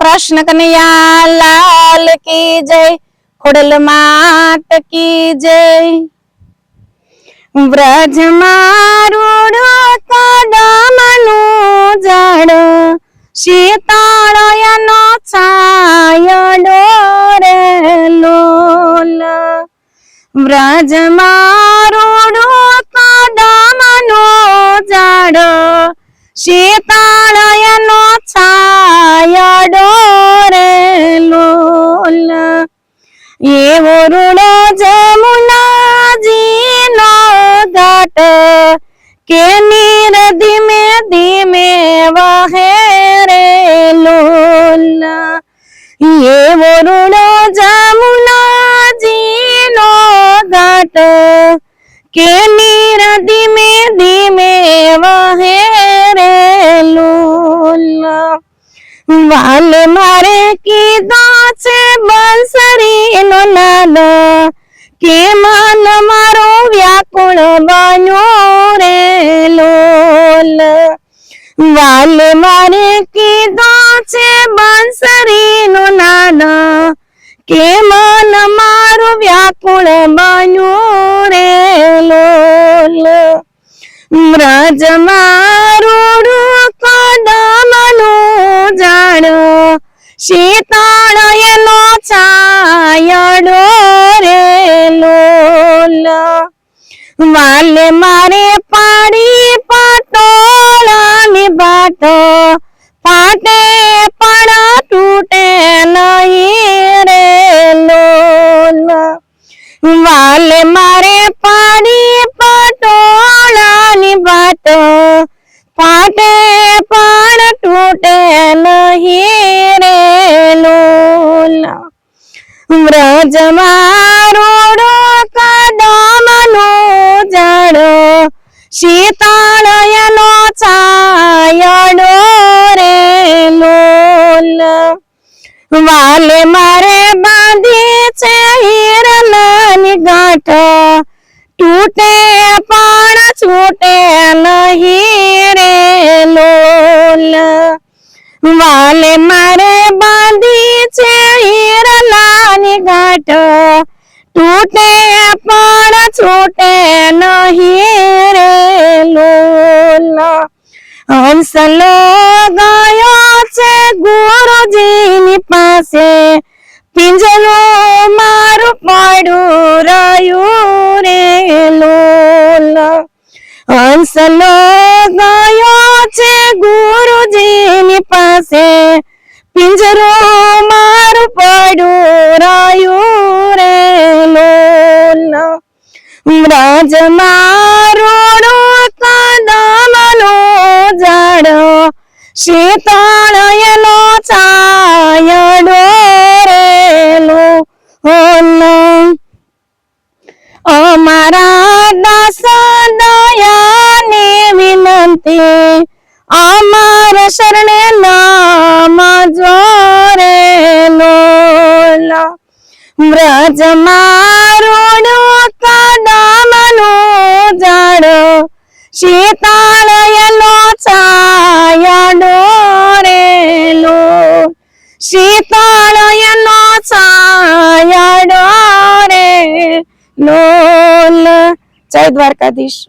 कृष्ण कन्हैया लाल की जय। खोडल मात की जय। व्रज मारूड कदमनु झाड शीतळयनो छायडो रे लोल। व्रज मारूड कदमनु झाड शीतळयनो छायडो रे लोल। ये वरुण जमुना जीनो घाट के नीर धीमे धीमे वहे रे लोल। ये वरुण जमुना जीनो घाट के नीर धीमे धीमे वहे रे लोल। वाल मारे कीधा छे बंसरी नो नाद के मन मारो व्याकुल बन्यो रे लोल। वाल मारे कीधा छे बंसरी नो नाद के मन मारो व्याकुल बन्यो रे लोल। व्रज मारूड कदमनु झाड शीतळयनो छायडो रे लोल। वाले मारे पाडी पाटोळानी बाट फाटे पण तूटे नहीं रे लोल। वाले मारे पाडी पाटोळानी बाट फाटे पण तूटे नहीं रे लोल। व्रज मारूड कदमनु झाड शीतळयनो छायडो रे लोल। वाले मारे बांधी छे हिरणानी गांठ तूटे पण छूटे नहीं रे लोल। वाले मारे बांधी छे हिरणानी गांठ तूटे पण छूटे नहीं रे लोल। हंसलो गयो छे गुरुजीनी पासे पिंजरो मारू पड़ू रह्यू रे लोल। हंसलो गयो छे गुरुजीनी पासे पिंजरो मारू पड़ू रह्यू रे लोल। व्रज मारूड कदमनु झाड शीतळयनो छायडो रे लोल। अमारा दास दयानी विनंती अमार शरणे नाम जो रे लोल। व्रज मारूड कदमनु झाड शीतळयनो छायडो रे लोल। शीतळयनो छायडो रे लोल। जय द्वारकाधीश।